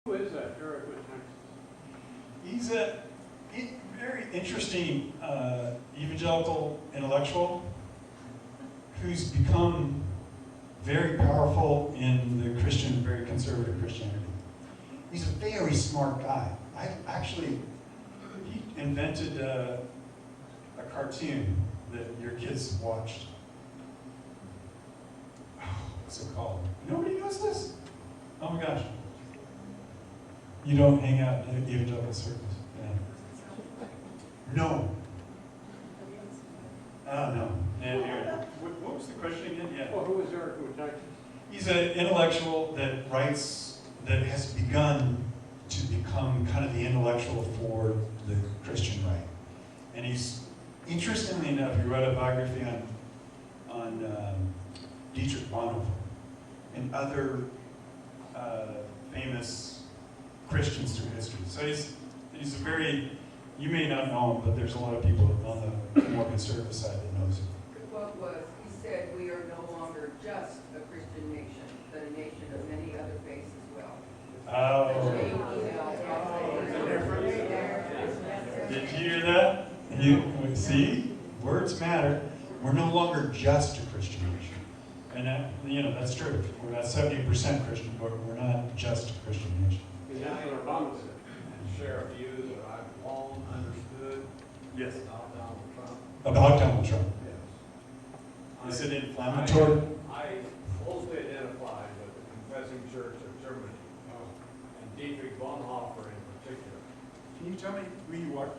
Who is that, Eric with Texas? He's a very interesting evangelical intellectual who's become very powerful in the Christian, very conservative Christianity. He's a very smart guy. He invented a cartoon that your kids watched. What's it called? Nobody knows this? Oh my gosh. You don't hang out in evangelical circles. Yeah. No. Oh, no. And here, what was the question again? Yeah. Well, who is Eric with Texas? He's an intellectual that has begun to become kind of the intellectual for the Christian right. And he's, interestingly enough, he wrote a biography on Dietrich Bonhoeffer and other famous Christians through history. So he's a very, you may not know him, but there's a lot of people on the more conservative side that knows him. What was, he said, we are no longer just a Christian nation, but a nation of many other faiths as well. Oh. Did you hear that? You see, words matter. We're no longer just a Christian nation. And that, that's true. We're about 70% Christian, but we're not just a Christian nation. And that's what Obama said. Share a view that I've long understood. Yes. About Donald Trump. About Donald Trump. Yes. Is it inflammatory? I closely identified with the Confessing Church of Germany, and Dietrich Bonhoeffer in particular. Can you tell me who you are?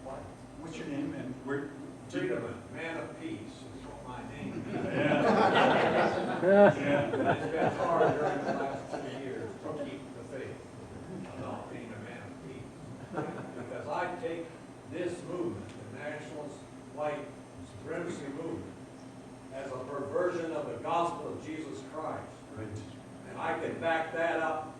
What? What's your name and where? Friedemann, man of peace, is what my name is. Yeah. And it's been hard during the last 2 years to keep the faith about being a man of peace. Because I take this movement, the nationalist white supremacy movement, as a perversion of the gospel of Jesus Christ. Right. And I can back that up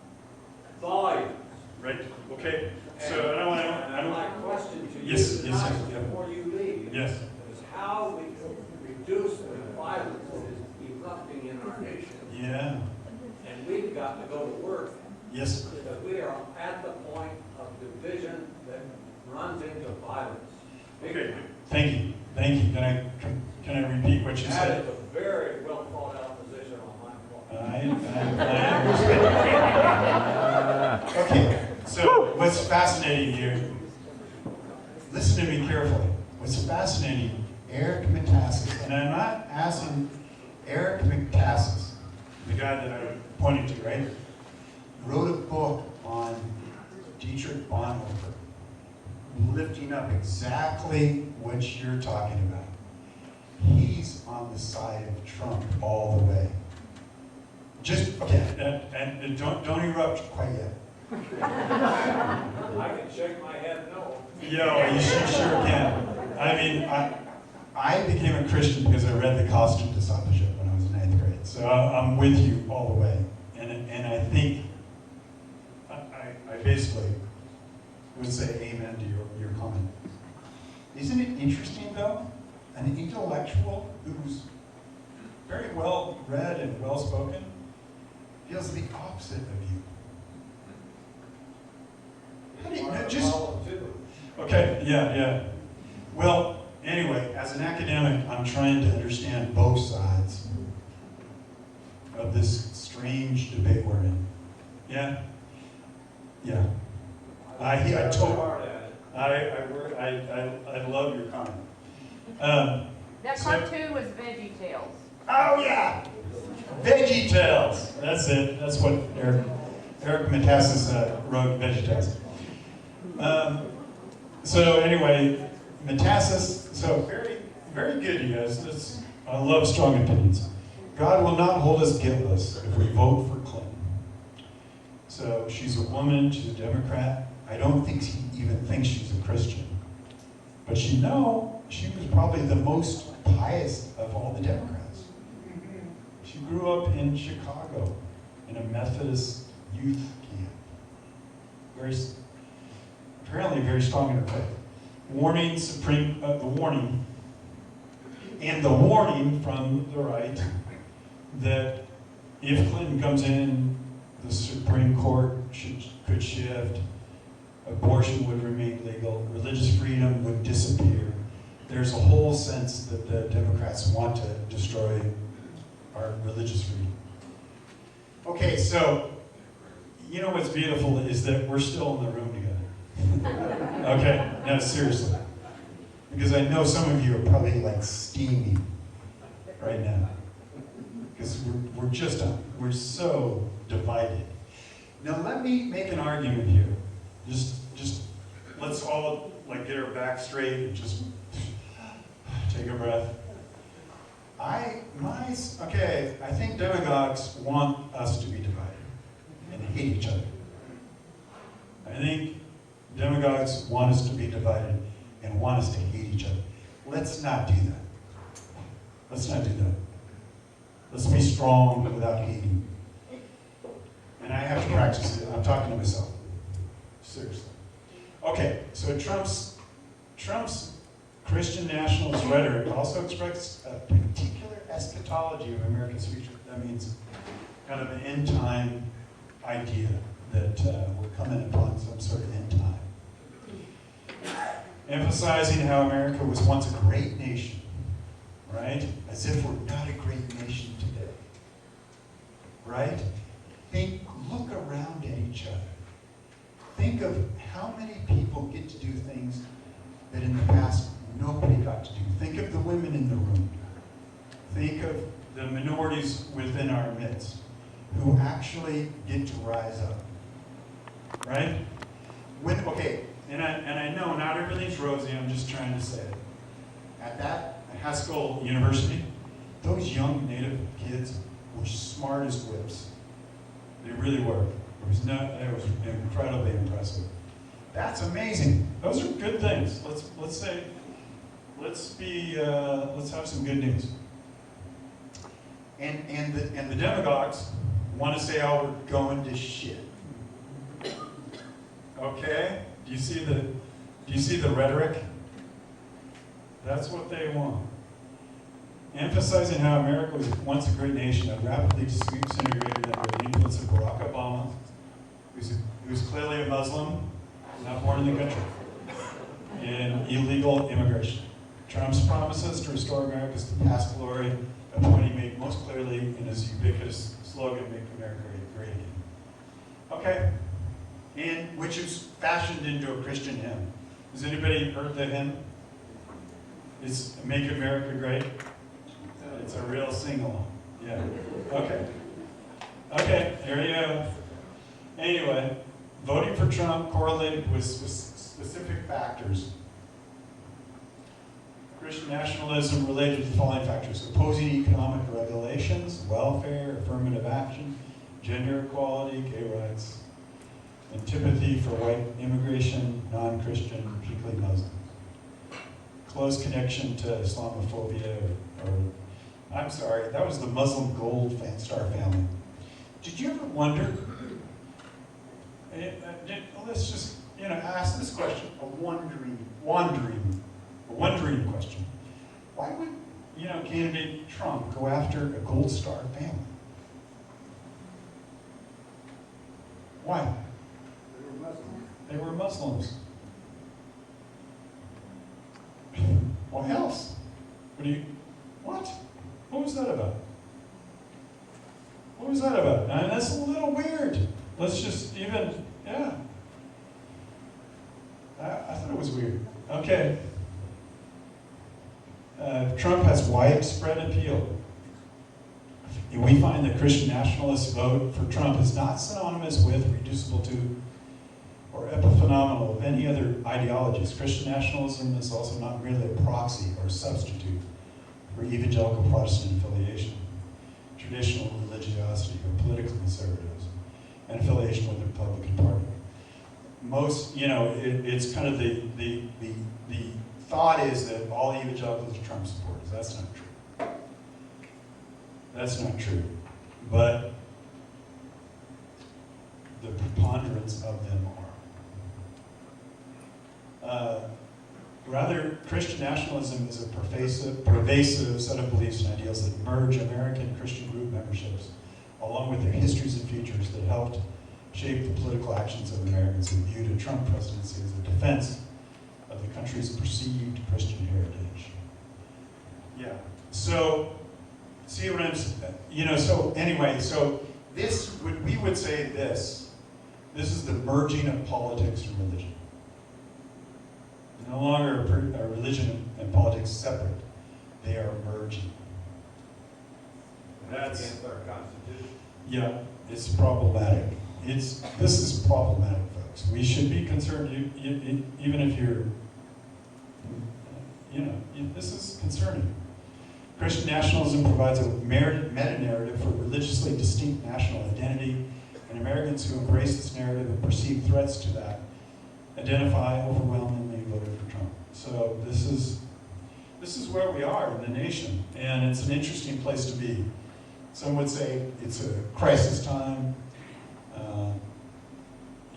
volumes. Right. Okay. So I don't want And my to. question to you Yes. tonight, Yes. Yes. before you leave, Yes. is how we can reduce the violence that is erupting in our nation. Yeah. And we've got to go to work, Yes. because we are at the point of division that runs into violence. Okay. Thank you. Thank you. Can I repeat what you That said? is a very well thought out position on my part. I understand. Okay. So what's fascinating here? Listen to me carefully. What's fascinating? Eric Metaxas, and I'm not asking Eric Metaxas, the guy that I pointed to, right? Wrote a book on Dietrich Bonhoeffer, lifting up exactly what you're talking about. He's on the side of Trump all the way. Just, okay, and don't erupt quite yet. I can shake my head no. Yeah, you sure can. I mean, I became a Christian because I read The Cost of Discipleship when I was in 8th grade. So I'm with you all the way. And I think, I basically would say amen to your comment. Isn't it interesting, though? An intellectual who's very well read and well spoken feels the opposite of you. How do you just? Okay, yeah. Well, anyway, as an academic, I'm trying to understand both sides of this strange debate we're in. Yeah. I love your comment. That cartoon was Veggie Tales. Oh yeah, Veggie Tales. That's it. That's what Eric Metaxas wrote. Veggie Tales. So anyway, Metaxas. So very, very good, you guys. I love strong opinions. God will not hold us guiltless if we vote for Clinton. So she's a woman. She's a Democrat. I don't think she even thinks she's a Christian. But she was probably the most pious of all the Democrats. She grew up in Chicago in a Methodist youth camp. Apparently very strong in her faith. The warning from the right that if Clinton comes in, the Supreme Court could shift, abortion would remain legal, religious freedom would disappear. There's a whole sense that the Democrats want to destroy our religious freedom. Okay, so, you know what's beautiful is that we're still in the room together. Okay, no, seriously. Because I know some of you are probably like steamy right now. Because we're so divided. Now let me make an argument here. Just let's all like get our back straight and just take a breath. I think demagogues want us to be divided and hate each other. I think demagogues want us to be divided and want us to hate each other. Let's not do that. Let's not do that. Let's be strong without hating. And I have to practice it. I'm talking to myself. Seriously. Okay, so Trump's Christian nationalist rhetoric also expresses a particular eschatology of America's future. That means kind of an end time idea that we're coming upon some sort of end time. Emphasizing how America was once a great nation, right? As if we're not a great nation today, right? Look around at each other. Think of how many people get to do things that in the past nobody got to do. Think of the women in the room. Think of the minorities within our midst who actually get to rise up, right? And I know not everything's rosy, I'm just trying to say it. At Haskell University, those young Native kids were smart as whips. They really were. It was incredibly impressive. That's amazing. Those are good things. Let's have some good news. And the demagogues want to say, oh, we're going to shit. Okay? Do you see the rhetoric? That's what they want. Emphasizing how America was once a great nation that rapidly disintegrated under the influence of Barack Obama, who's clearly a Muslim, not born in the country, and illegal immigration. Trump's promises to restore America's past glory of what he made most clearly in his ubiquitous slogan, "Make America Great Again." Okay, and which is fashioned into a Christian hymn. Has anybody heard the hymn? It's "Make America Great." It's a real sing-along. Yeah. Okay, there you go. Anyway, voting for Trump correlated with specific factors. Christian nationalism related to the following factors: opposing economic regulations, welfare, affirmative action, gender equality, gay rights, antipathy for white immigration, non-Christian, particularly Muslims. Close connection to Islamophobia or I'm sorry, that was the Muslim Gold Star family. Did you ever wonder, let's just, ask this question, a wondering question. Why would, candidate Trump go after a Gold Star family? Why? They were Muslims. What else? What? What was that about? What was that about? And that's a little weird. Let's just I thought it was weird. Okay. Trump has widespread appeal. We find the Christian nationalist vote for Trump is not synonymous with, reducible to, or epiphenomenal of any other ideologies. Christian nationalism is also not merely a proxy or substitute for evangelical Protestant affiliation, traditional religiosity, or political conservatism, and affiliation with the Republican Party. It's kind of the thought is that all evangelicals are Trump supporters. That's not true. That's not true. But the preponderance of them are. Rather, Christian nationalism is a pervasive set of beliefs and ideals that merge American Christian group memberships, along with their histories and features that helped shape the political actions of Americans who viewed a Trump presidency as a defense of the country's perceived Christian heritage. Yeah. So, see what I'm saying? So anyway, so we would say this is the merging of politics and religion. No longer are religion and politics separate. They are merging. That's against our Constitution. Yeah, it's problematic. This is problematic, folks. We should be concerned, even if you're, this is concerning. Christian nationalism provides a meta-narrative for religiously distinct national identity, and Americans who embrace this narrative and perceive threats to that identify overwhelmingly voted for Trump. So this is where we are in the nation, and it's an interesting place to be. Some would say it's a crisis time.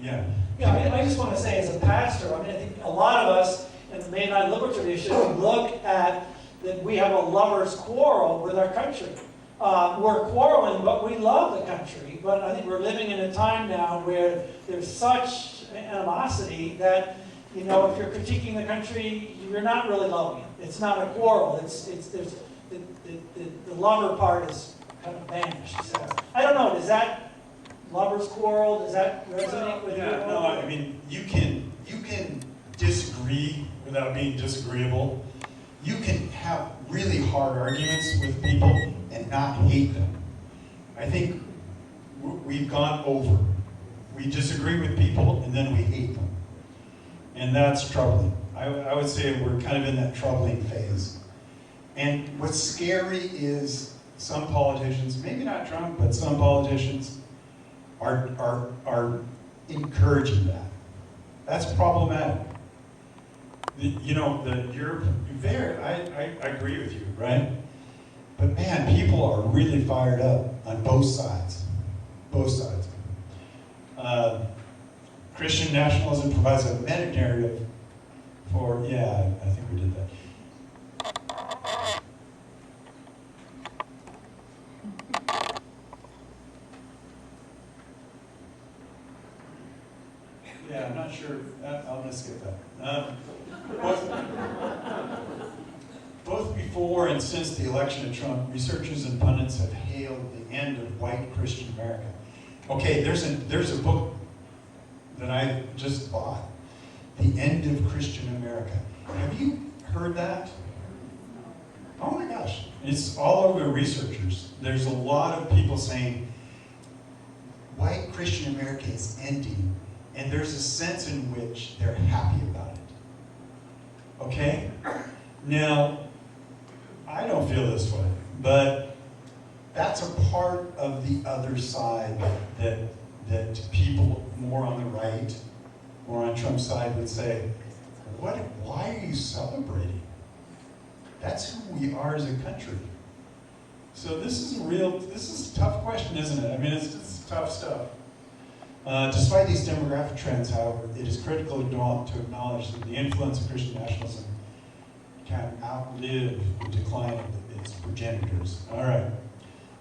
Yeah. Yeah, I just want to say as a pastor, I think a lot of us in the Mennonite liberal tradition look at that we have a lover's quarrel with our country. We're quarreling, but we love the country. But I think we're living in a time now where there's such animosity that, if you're critiquing the country, you're not really loving it. It's not a quarrel. There's the lover part is kind of vanished. So I don't know. Does that lover's quarrel, does that resonate with you? Yeah, no, I mean, you can disagree without being disagreeable. You can have really hard arguments with people and not hate them. I think we've gone over. We disagree with people and then we hate them. And that's troubling. I would say we're kind of in that troubling phase. And what's scary is some politicians, maybe not Trump, but some politicians are encouraging that. That's problematic. You're there. I agree with you, right? But man, people are really fired up on both sides. Both sides. Christian nationalism provides a meta-narrative for, yeah, I think we did that. Yeah, I'm not sure. I'm going to skip that. Both before and since the election of Trump, researchers and pundits have hailed the end of white Christian America. Okay, there's a book that I just bought, The End of Christian America. Have you heard that? Oh my gosh, it's all over researchers. There's a lot of people saying white Christian America is ending, and there's a sense in which they're happy about it. Okay? Now, I don't feel this way, but that's a part of the other side that people more on the right, more on Trump's side would say, why are you celebrating? That's who we are as a country. So this is a tough question, isn't it? I mean, it's tough stuff. Despite these demographic trends, however, it is critical to acknowledge that the influence of Christian nationalism can outlive the decline of its progenitors. All right.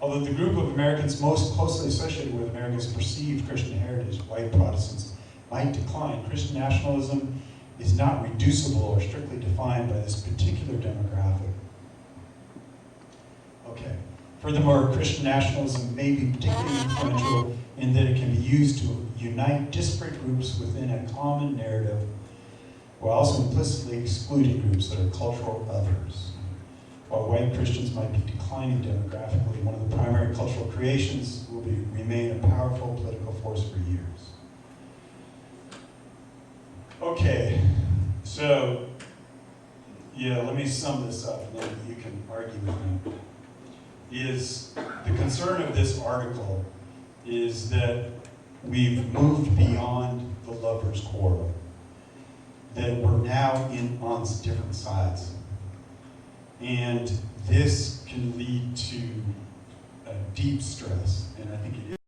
Although the group of Americans most closely associated with America's perceived Christian heritage, white Protestants, might decline, Christian nationalism is not reducible or strictly defined by this particular demographic. Okay. Furthermore, Christian nationalism may be particularly influential in that it can be used to unite disparate groups within a common narrative, while also implicitly excluding groups that are cultural others. While white Christians might be declining demographically, one of the primary cultural creations will remain a powerful political force for years. Okay, so, yeah, let me sum this up and then you can argue with me. The concern of this article is that we've moved beyond the lover's quarrel, that we're now on different sides. And this can lead to deep stress, and I think it is.